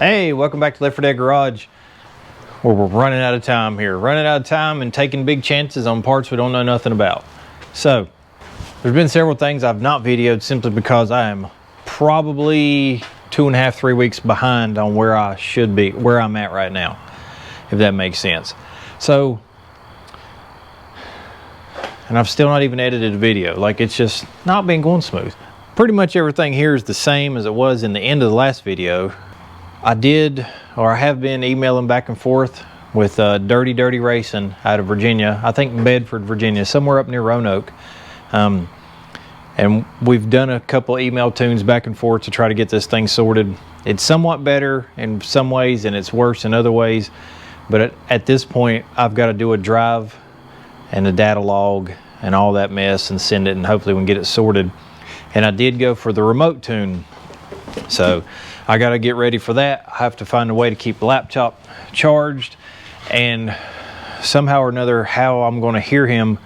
Hey, welcome back to Left 4 Dead Garage, where we're running out of time here. Running out of time and taking big chances on parts we don't know nothing about. So, there's been several things I've not videoed simply because I am probably 2.5 to 3 weeks behind on where I should be, where I'm at right now, if that makes sense. So, and I've still not even edited a video. Like, it's just not been going smooth. Pretty much everything here is the same as it was in the end of the last video. I have been emailing back and forth with Dirty Racing out of Virginia. I think Bedford, Virginia, somewhere up near Roanoke. And we've done a couple email tunes back and forth to try to get this thing sorted. It's somewhat better in some ways and it's worse in other ways. But at this point, I've got to do a drive and a data log and all that mess and send it, and hopefully we can get it sorted. And I did go for the remote tune. So I got to get ready for that. I have to find a way to keep the laptop charged, and somehow or another how I'm going to hear him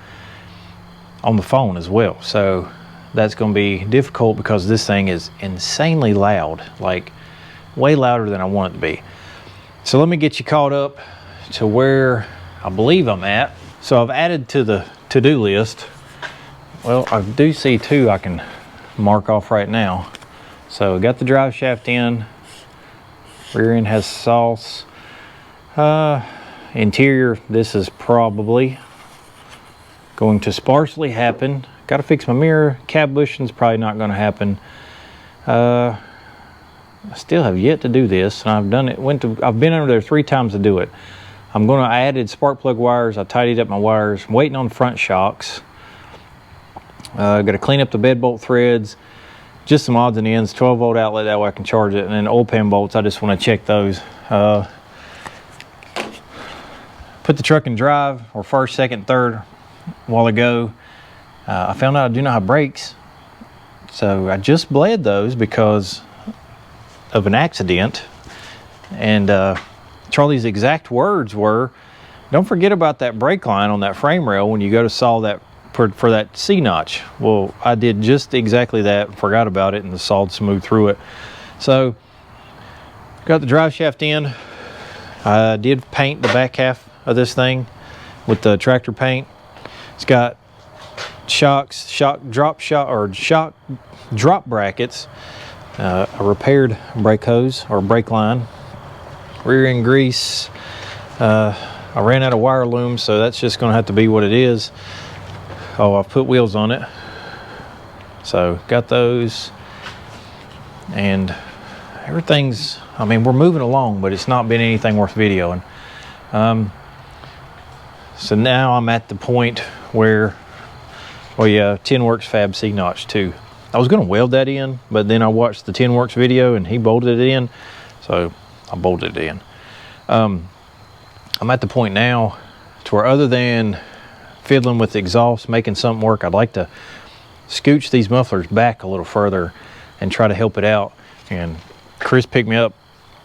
on the phone as well. So that's going to be difficult because this thing is insanely loud, like way louder than I want it to be. So let me get you caught up to where I believe I'm at. So I've added to the to-do list. Well, I do see two I can mark off right now. So got the drive shaft in, rear end has sauce. Interior, this is probably going to sparsely happen. Got to fix my mirror. Cab bushing's probably not going to happen. I still have yet to do this, and I've done it. I've been under there 3 times to do it. I added spark plug wires. I tidied up my wires. I'm waiting on front shocks. Got to clean up the bed bolt threads. Just some odds and ends, 12 volt outlet, that way I can charge it. And then oil pan bolts, I just want to check those. Put the truck in drive, or first, second, third, a while ago. I found out I do not have brakes. So I just bled those because of an accident. And Charlie's exact words were, don't forget about that brake line on that frame rail when you go to saw that for that C-notch. Well, I did just exactly that, forgot about it, and the sawed smooth through it. So, got the drive shaft in. I did paint the back half of this thing with the tractor paint. It's got shock drop brackets, a repaired brake hose or brake line, rear end grease. I ran out of wire loom, so that's just going to have to be what it is. Oh, I've put wheels on it. So got those, and everything's, I mean, we're moving along, but it's not been anything worth videoing. So now I'm at the point where, well, yeah, Tinworks Fab C-notch too. I was going to weld that in, but then I watched the Tinworks video and he bolted it in, so I bolted it in. I'm at the point now to where, other than fiddling with the exhaust, making something work, I'd like to scooch these mufflers back a little further and try to help it out. And Chris picked me up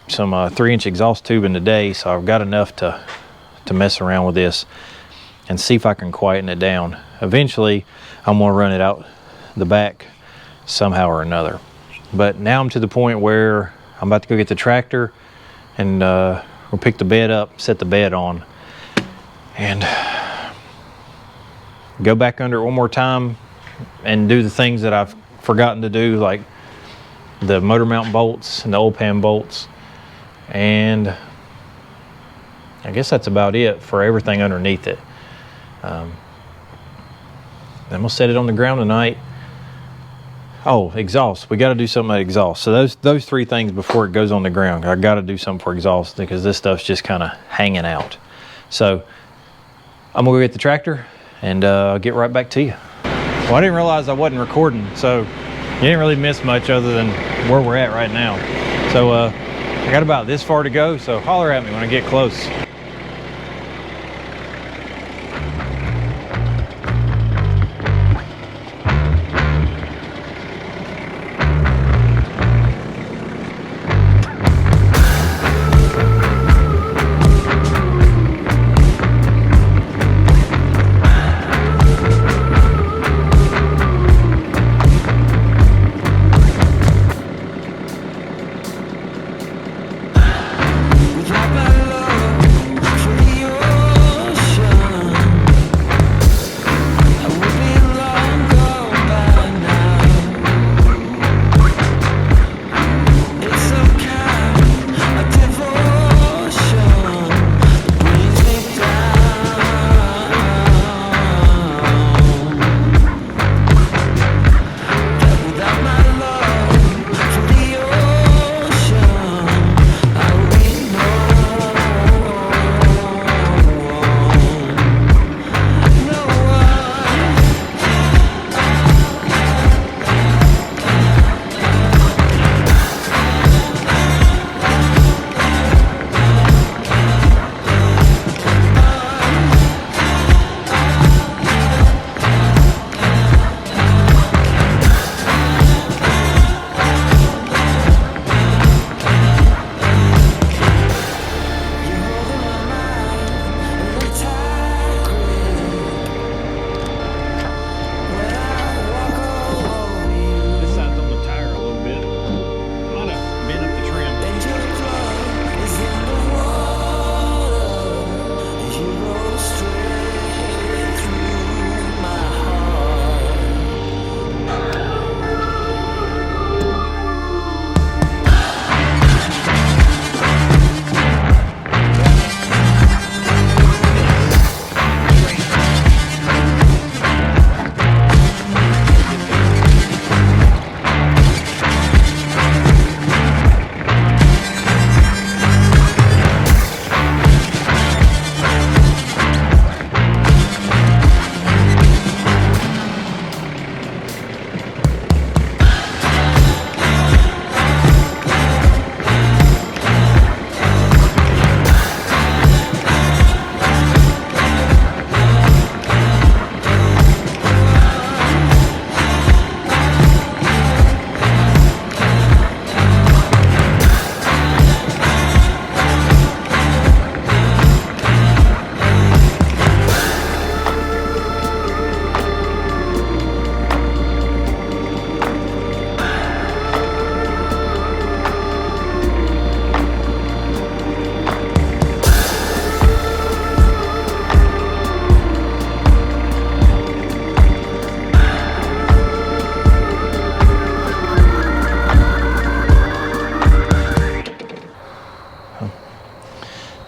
some 3-inch exhaust tubing today, so I've got enough to mess around with this and see if I can quieten it down. Eventually I'm going to run it out the back somehow or another. But now I'm to the point where I'm about to go get the tractor and we'll pick the bed up, set the bed on, and go back under it one more time and do the things that I've forgotten to do, like the motor mount bolts and the oil pan bolts. And I guess that's about it for everything underneath it. Then we'll set it on the ground tonight. Oh, exhaust. We got to do something at exhaust. So those 3 things before it goes on the ground. I got to do something for exhaust because this stuff's just kind of hanging out. So I'm going to go get the tractor and I'll get right back to you. Well, I didn't realize I wasn't recording, so you didn't really miss much other than where we're at right now. So I got about this far to go, so holler at me when I get close.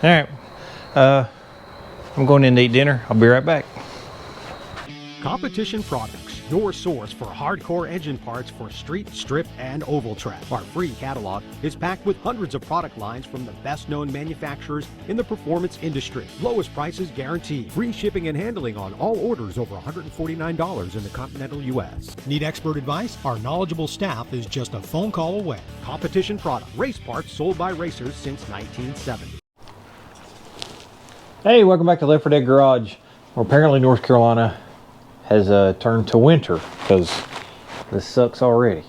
All right, I'm going in to eat dinner. I'll be right back. Competition Products, your source for hardcore engine parts for street, strip, and oval track. Our free catalog is packed with hundreds of product lines from the best-known manufacturers in the performance industry. Lowest prices guaranteed. Free shipping and handling on all orders over $149 in the continental U.S. Need expert advice? Our knowledgeable staff is just a phone call away. Competition Product, race parts sold by racers since 1970. Hey, welcome back to Left 4 Dead Garage. Well, apparently North Carolina has turned to winter because this sucks already.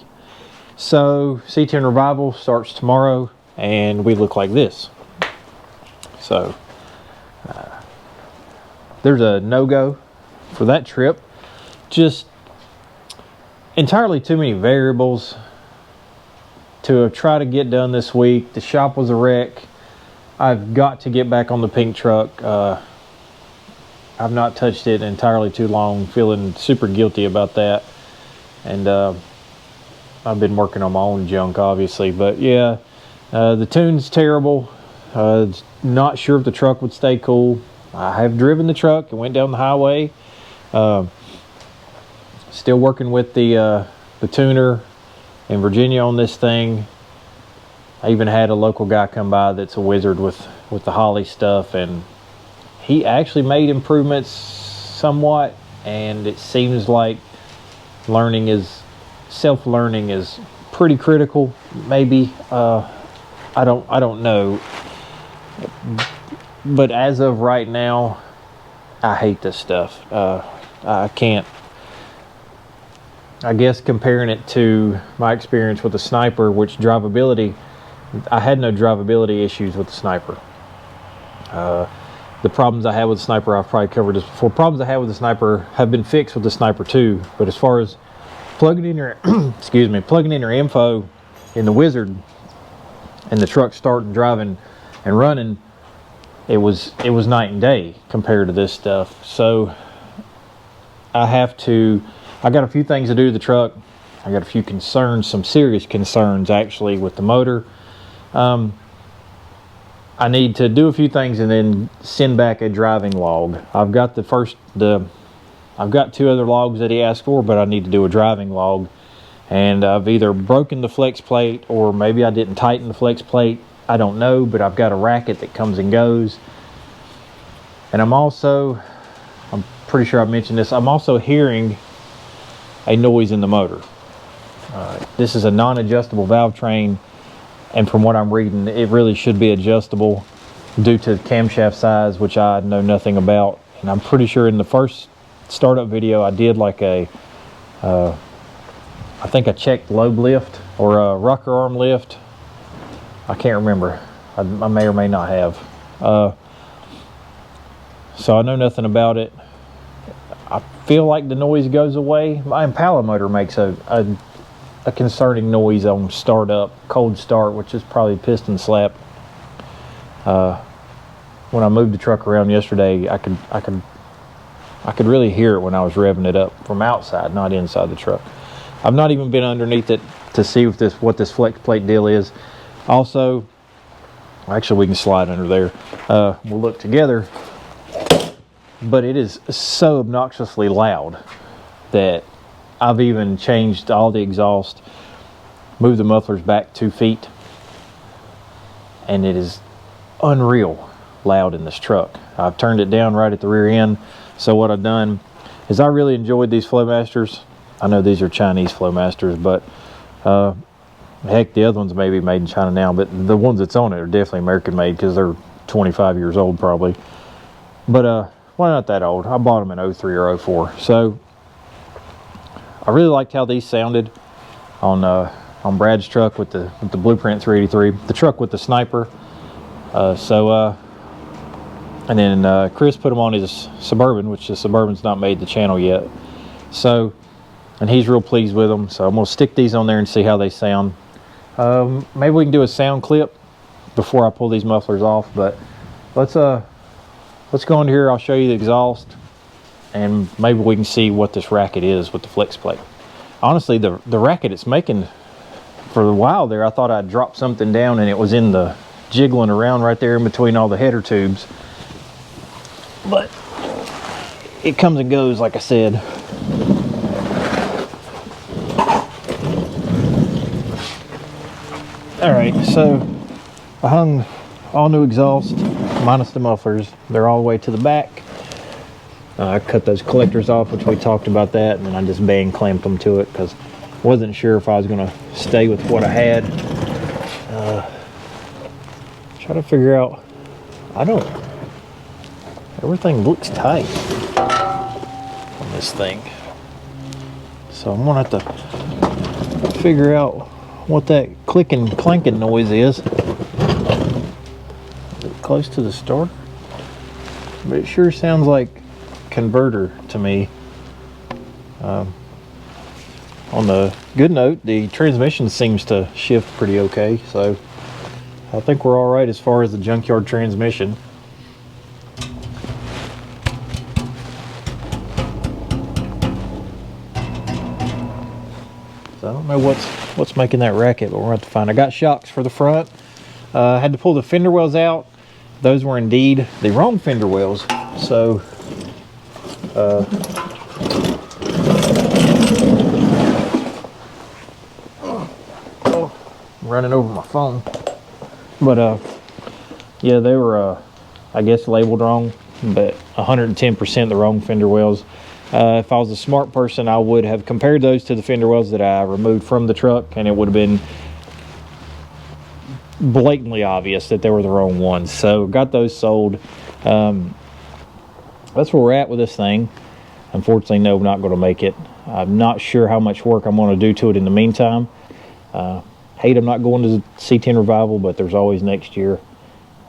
So C10 Revival starts tomorrow and we look like this. So there's a no-go for that trip. Just entirely too many variables to try to get done this week. The shop was a wreck. I've got to get back on the pink truck. I've not touched it entirely too long, feeling super guilty about that. And I've been working on my own junk, obviously. But yeah, the tune's terrible. Not sure if the truck would stay cool. I have driven the truck and went down the highway. Still working with the tuner in Virginia on this thing. I even had a local guy come by that's a wizard with the Holly stuff, and he actually made improvements somewhat, and it seems like self-learning is pretty critical, maybe. I don't know. But as of right now, I hate this stuff. I can't. I guess comparing it to my experience with the Sniper, which drivability, I had no drivability issues with the Sniper. The problems I had with the Sniper, I've probably covered this before. Problems I had with the Sniper have been fixed with the Sniper 2. But as far as plugging in your, plugging in your info in the Wizard, and the truck starting, driving, and running, it was night and day compared to this stuff. So I got a few things to do to the truck. I got a few concerns, some serious concerns actually with the motor. I need to do a few things and then send back a driving log. I've got I've got 2 other logs that he asked for, but I need to do a driving log. And I've either broken the flex plate or maybe I didn't tighten the flex plate. I don't know, but I've got a racket that comes and goes. And I'm pretty sure I've mentioned this, I'm also hearing a noise in the motor. This is a non-adjustable valve train. And from what I'm reading, it really should be adjustable due to the camshaft size, which I know nothing about. And I'm pretty sure in the first startup video, I did like I think I checked lobe lift or a rocker arm lift. I can't remember. I may or may not have. So I know nothing about it. I feel like the noise goes away. My Impala motor makes a concerning noise on startup, cold start, which is probably piston slap. When I moved the truck around yesterday, I could really hear it when I was revving it up from outside, not inside the truck. I've not even been underneath it to see what this flex plate deal is. Also, actually we can slide under there. We'll look together, but it is so obnoxiously loud that I've even changed all the exhaust, moved the mufflers back 2 feet, and it is unreal loud in this truck. I've turned it down right at the rear end. So what I've done is I really enjoyed these Flowmasters. I know these are Chinese Flowmasters, but heck, the other ones may be made in China now, but the ones that's on it are definitely American made because they're 25 years old probably. But well, not that old. I bought them in 03 or 04. So I really liked how these sounded on Brad's truck with the Blueprint 383, the truck with the Sniper. And then Chris put them on his Suburban, which the Suburban's not made the channel yet. So, and he's real pleased with them. So I'm gonna stick these on there and see how they sound. Maybe we can do a sound clip before I pull these mufflers off. But let's go into here. I'll show you the exhaust, and maybe we can see what this racket is with the flex plate. Honestly, the racket it's making, for a while there, I thought I'd dropped something down and it was in the jiggling around right there in between all the header tubes. But it comes and goes, like I said. All right, so I hung all new exhaust minus the mufflers. They're all the way to the back. I cut those collectors off, which we talked about that, and then I just band clamped them to it because I wasn't sure if I was going to stay with what I had. Try to figure out, everything looks tight on this thing. So I'm going to have to figure out what that clicking, clanking noise is. Is it close to the starter? But it sure sounds like converter to me. On the good note, the transmission seems to shift pretty okay, so I think we're all right as far as the junkyard transmission. So I don't know what's making that racket, but we're going to have to find. I got shocks for the front. I had to pull the fender wells out. Those were indeed the wrong fender wells. So I'm running over my phone. But yeah, they were I guess labeled wrong, but 110% the wrong fender wells. If I was a smart person, I would have compared those to the fender wells that I removed from the truck, and it would have been blatantly obvious that they were the wrong ones. So got those sold. That's where we're at with this thing. Unfortunately, no, I'm not going to make it. I'm not sure how much work I'm going to do to it in the meantime. Hate I'm not going to the C10 revival, but there's always next year.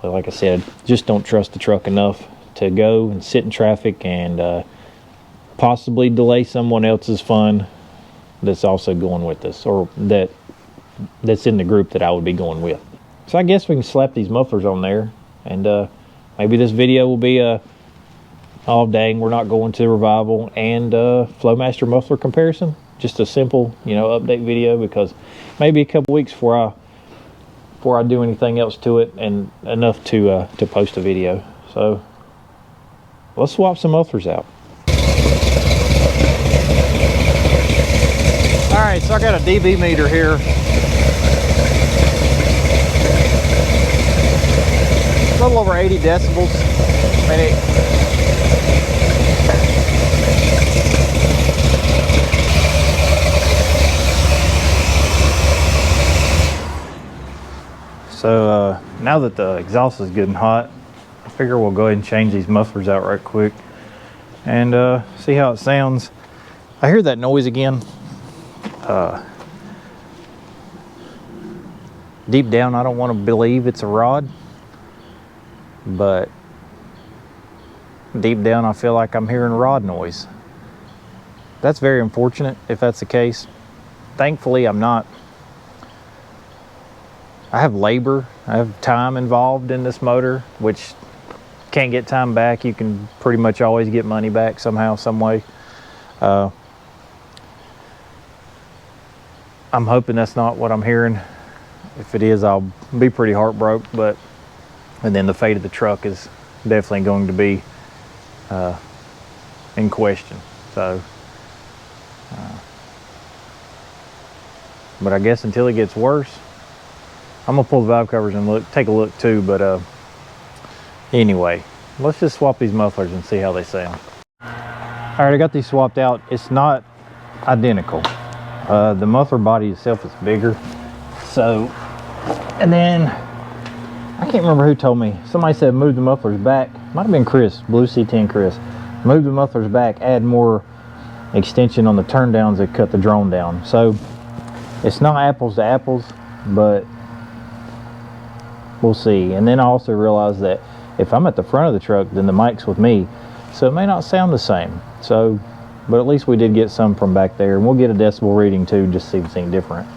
But like I said, just don't trust the truck enough to go and sit in traffic and possibly delay someone else's fun that's also going with us, or that's in the group that I would be going with. So I guess we can slap these mufflers on there, and maybe this video will be oh dang, we're not going to the revival and Flowmaster muffler comparison. Just a simple, update video, because maybe a couple weeks before I do anything else to it, and enough to post a video. So let's swap some mufflers out. All right, so I got a dB meter here. A little over 80 decibels. So now that the exhaust is getting hot, I figure we'll go ahead and change these mufflers out right quick and see how it sounds. I hear that noise again. Deep down, I don't want to believe it's a rod, but deep down I feel like I'm hearing rod noise. That's very unfortunate if that's the case. Thankfully, I'm not. I have labor, I have time involved in this motor, which can't get time back. You can pretty much always get money back somehow, some way. I'm hoping that's not what I'm hearing. If it is, I'll be pretty heartbroken, and then the fate of the truck is definitely going to be in question. So, but I guess until it gets worse, I'm gonna pull the valve covers and take a look too. But anyway, let's just swap these mufflers and see how they sound. All right, I got these swapped out. It's not identical. The muffler body itself is bigger. So, and then I can't remember who told me. Somebody said move the mufflers back. Might have been Chris, Blue C10 Chris. Move the mufflers back, add more extension on the turn downs that cut the drone down. So it's not apples to apples, but we'll see. And then I also realized that if I'm at the front of the truck, then the mic's with me, so it may not sound the same. So, but at least we did get some from back there, and we'll get a decibel reading too, just to see if it's any different.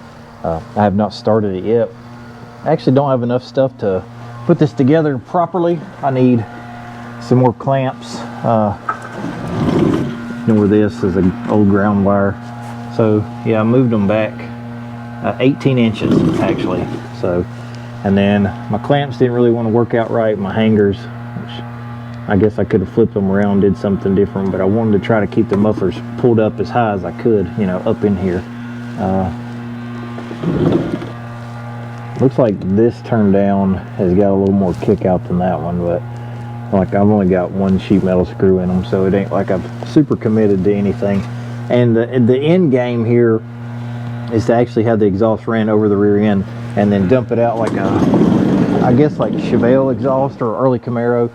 I have not started it yet. I actually don't have enough stuff to put this together properly. I need some more clamps. Where this is an old ground wire. So yeah, I moved them back 18 inches actually. So And then my clamps didn't really want to work out right, my hangers, which I guess I could have flipped them around, did something different, but I wanted to try to keep the mufflers pulled up as high as I could, you know, up in here. Looks like this turn down has got a little more kick out than that one, but like I've only got one sheet metal screw in them, so it ain't like I'm super committed to anything. And the end game here is to actually have the exhaust ran over the rear end and then dump it out like a, I guess like Chevelle exhaust or early Camaro,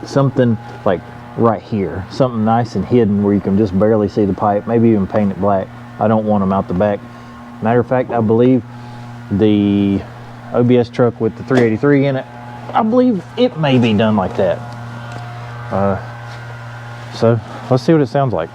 something like right here, something nice and hidden where you can just barely see the pipe, maybe even paint it black. I don't want them out the back. Matter of fact, I believe the OBS truck with the 383 in it, I believe it may be done like that. So let's see what it sounds like.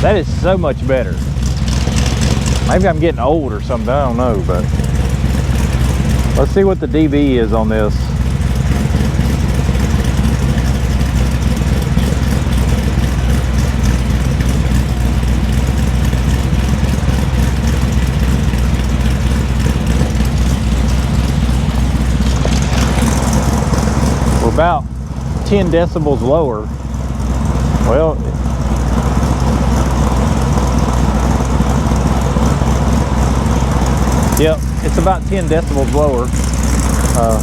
That is so much better. Maybe I'm getting old or something, I don't know, but let's see what the dB is on this. We're about 10 decibels lower. Well, yep, it's about 10 decibels lower. I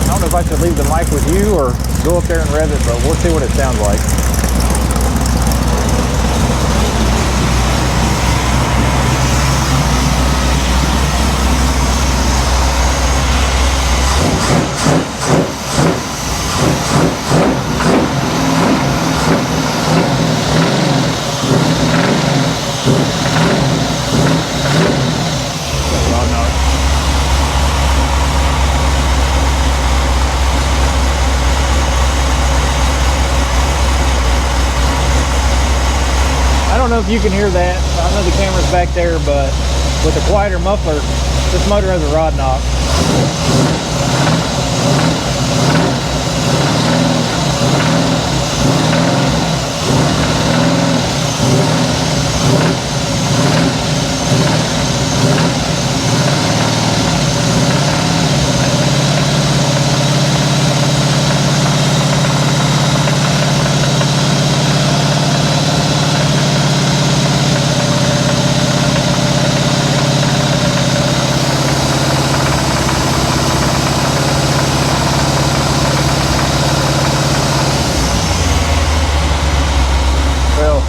don't know if I should leave the mic with you or go up there and rev it, but we'll see what it sounds like. I don't know if you can hear that. I know the camera's back there, but with a quieter muffler, this motor has a rod knock.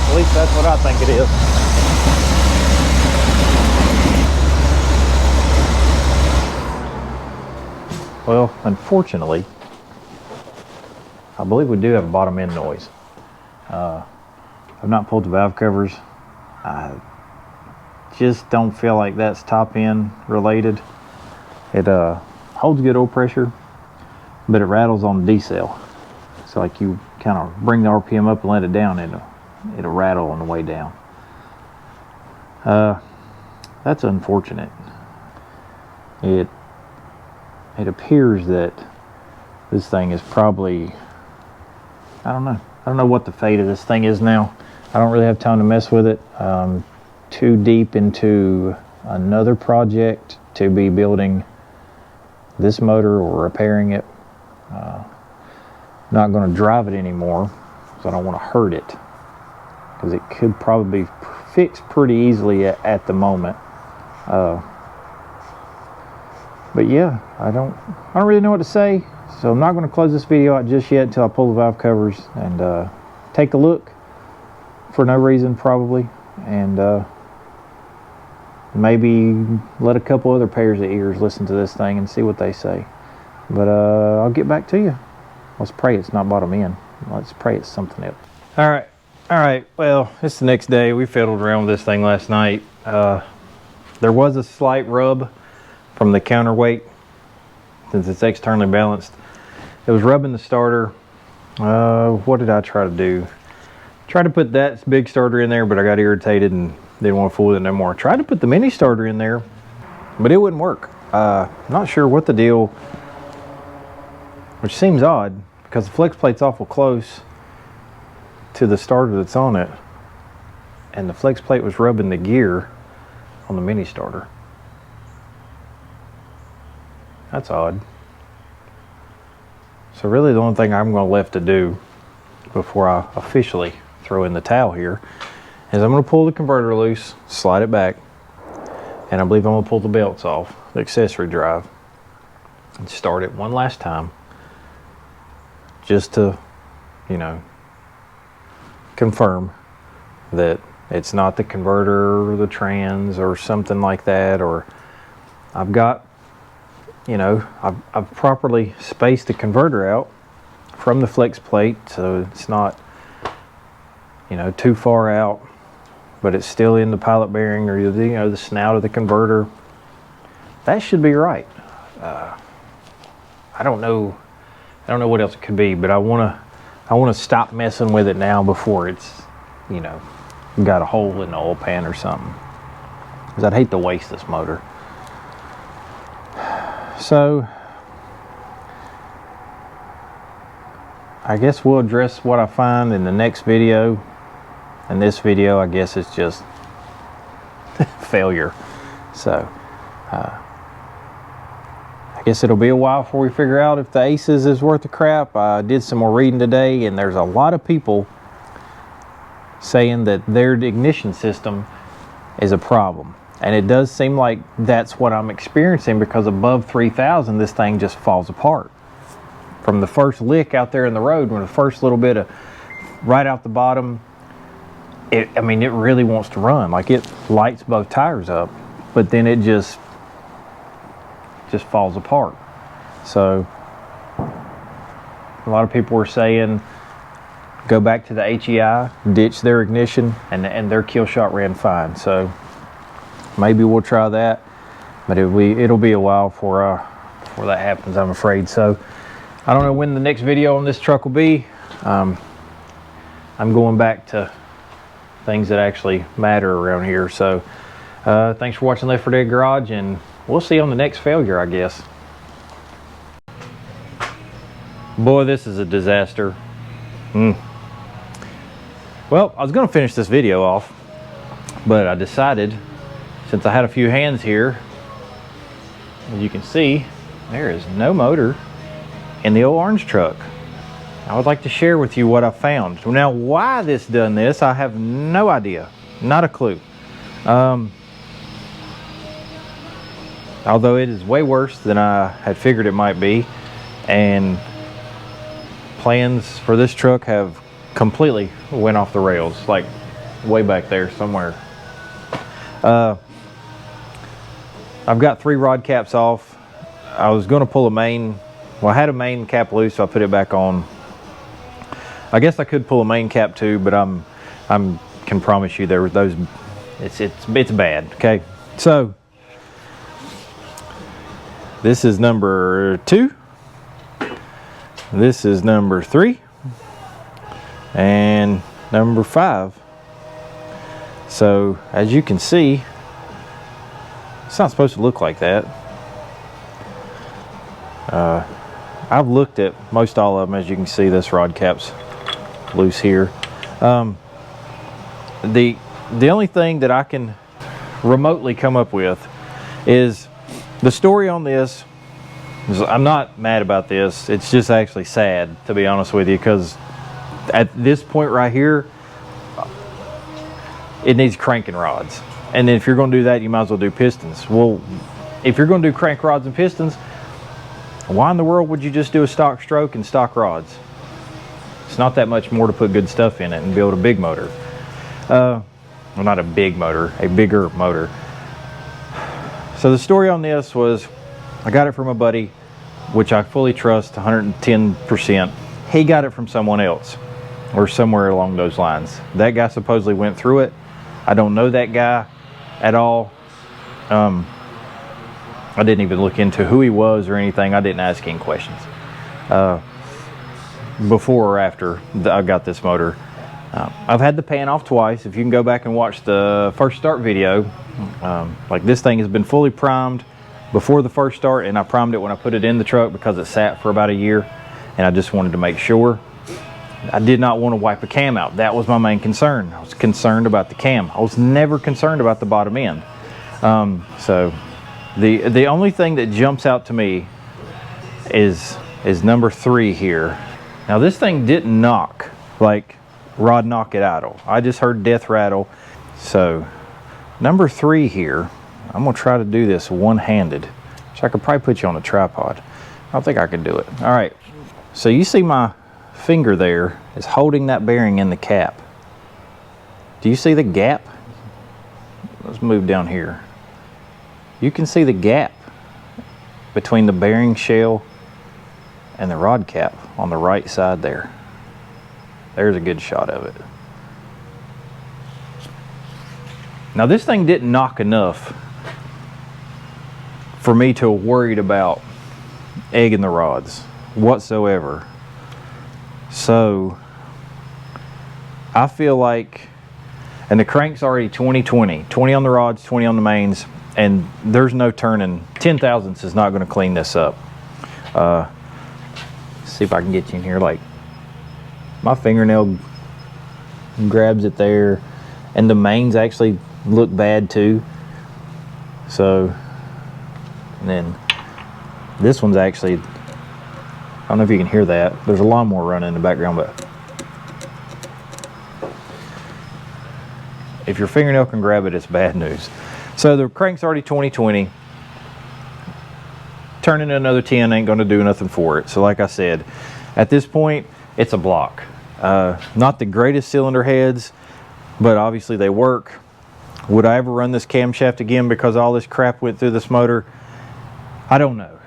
At least that's what I think it is. Well, unfortunately, I believe we do have a bottom end noise. I've not pulled the valve covers. I just don't feel like that's top end related. It holds good oil pressure, but it rattles on the decel. It's like you kind of bring the RPM up and let it down, and it'll rattle on the way down. That's unfortunate. It appears that this thing is probably, I don't know what the fate of this thing is now. I don't really have time to mess with it. Too deep into another project to be building this motor or repairing it. Not going to drive it anymore because I don't want to hurt it, because it could probably be fixed pretty easily at the moment. But yeah, I don't really know what to say, so I'm not going to close this video out just yet until I pull the valve covers and take a look for no reason probably, and maybe let a couple other pairs of ears listen to this thing and see what they say. But I'll get back to you. Let's pray it's not bottom end. Let's pray it's something else. All right, well, it's the next day. We fiddled around with this thing last night. There was a slight rub from the counterweight, since it's externally balanced. It was rubbing the starter. What did I try to do? Tried to put that big starter in there, but I got irritated and didn't want to fool with it no more. Tried to put the mini starter in there, but it wouldn't work. Not sure what the deal, which seems odd because the flex plate's awful close to the starter that's on it, and the flex plate was rubbing the gear on the mini starter. That's odd. So really the only thing I'm going to left to do before I officially throw in the towel here is I'm going to pull the converter loose, slide it back, and I believe I'm going to pull the belts off, the accessory drive, and start it one last time just to, you know, confirm that it's not the converter or the trans or something like that, or I've got, you know, I've properly spaced the converter out from the flex plate so it's not, you know, too far out, but it's still in the pilot bearing or, you know, the snout of the converter. That should be right. I don't know what else it could be, but I want to stop messing with it now before it's, you know, got a hole in the oil pan or something, because I'd hate to waste this motor. So I guess we'll address what I find in the next video. And this video, I guess, is just failure. So I guess it'll be a while before we figure out if the Aces is worth the crap. I did some more reading today, and there's a lot of people saying that their ignition system is a problem. And it does seem like that's what I'm experiencing, because above 3,000, this thing just falls apart. From the first lick out there in the road, when the first little bit of right out the bottom, I mean, it really wants to run. Like, it lights both tires up, but then it just falls apart. So a lot of people were saying go back to the HEI, ditch their ignition, and their kill shot ran fine. So maybe we'll try that, but it'll be a while before that happens, I'm afraid. So I don't know when the next video on this truck will be. I'm going back to things that actually matter around here. So thanks for watching Left 4 Dead Garage, and we'll see you on the next failure, I guess. Boy, this is a disaster. Well, I was going to finish this video off, but I decided, since I had a few hands here, as you can see, there is no motor in the old orange truck. I would like to share with you what I found. Now, why this done this, I have no idea. Not a clue. Although it is way worse than I had figured it might be, and plans for this truck have completely went off the rails, like way back there somewhere. I've got 3 rod caps off. I was going to pull a main. Well, I had a main cap loose, so I put it back on. I guess I could pull a main cap too, but can promise you there were those. It's bad. Okay, so this is number 2. This is number 3, and number 5. So as you can see, it's not supposed to look like that. I've looked at most all of them. As you can see, this rod cap's loose here. The only thing that I can remotely come up with is the story on this. I'm not mad about this. It's just actually sad, to be honest with you, because at this point right here, it needs cranking rods. And then if you're going to do that, you might as well do pistons. Well, if you're going to do crank rods and pistons, why in the world would you just do a stock stroke and stock rods? It's not that much more to put good stuff in it and build a big motor. Well, not a big motor, a bigger motor. So the story on this was, I got it from a buddy, which I fully trust 110%. He got it from someone else, or somewhere along those lines. That guy supposedly went through it. I don't know that guy at all. I didn't even look into who he was or anything. I didn't ask any questions. Before or after I got this motor. I've had the pan off twice. If you can go back and watch the first start video, like this thing has been fully primed before the first start, and I primed it when I put it in the truck because it sat for about a year, and I just wanted to make sure. I did not want to wipe a cam out. That was my main concern. I was concerned about the cam. I was never concerned about the bottom end. So the only thing that jumps out to me is number 3 here. Now this thing didn't knock like rod knock it idle. I just heard death rattle. So number 3 here, I'm gonna try to do this one-handed. So I could probably put you on a tripod. I don't think I could do it. All right, so you see my finger there is holding that bearing in the cap. Do you see the gap? Let's move down here. You can see the gap between the bearing shell and the rod cap on the right side there. There's a good shot of it. Now this thing didn't knock enough for me to have worried about egging the rods whatsoever. So I feel like, and the crank's already 20/20, 20 on the rods, 20 on the mains, and there's no turning. 10 thousandths is not going to clean this up. See if I can get you in here. Like my fingernail grabs it there, and the mains actually look bad too. So, and then this one's actually, I don't know if you can hear that. There's a lawnmower running in the background, but if your fingernail can grab it, it's bad news. So the crank's already 20/20. Turning another 10 ain't gonna do nothing for it. So like I said, at this point, it's a block. Not the greatest cylinder heads, but obviously they work. Would I ever run this camshaft again because all this crap went through this motor? I don't know.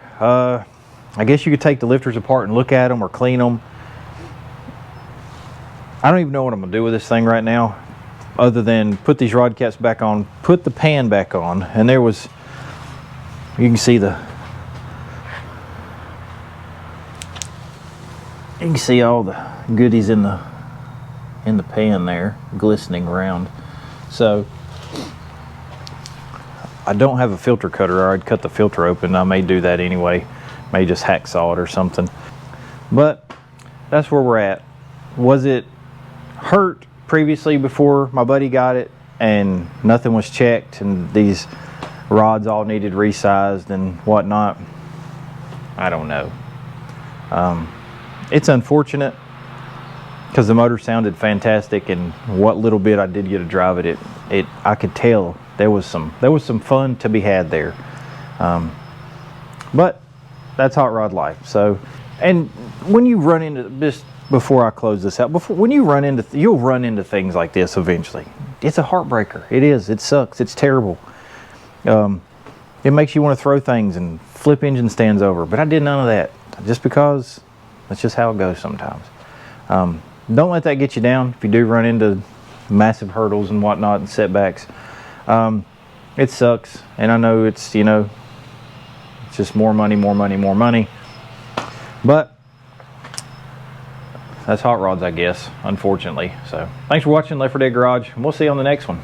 I guess you could take the lifters apart and look at them or clean them. I don't even know what I'm gonna do with this thing right now, other than put these rod caps back on, put the pan back on, and there was, you can see all the goodies in the pan there, glistening around. So I don't have a filter cutter, or I'd cut the filter open. I may do that anyway. May just hacksaw it or something. But that's where we're at. Was it hurt previously before my buddy got it and nothing was checked and these rods all needed resized and whatnot? I don't know. It's unfortunate because the motor sounded fantastic, and what little bit I did get to drive it, I could tell there was some fun to be had there. But that's hot rod life. So, and when you run into this, before I close this out, when you run into, you'll run into things like this eventually. It's a heartbreaker. It is. It sucks. It's terrible. It makes you want to throw things and flip engine stands over. But I did none of that, just because that's just how it goes sometimes. Don't let that get you down if you do run into massive hurdles and whatnot and setbacks. It sucks, and I know it's, you know, it's just more money, more money, more money. But that's hot rods, I guess, unfortunately. So thanks for watching Left 4 Dead Garage, and we'll see you on the next one.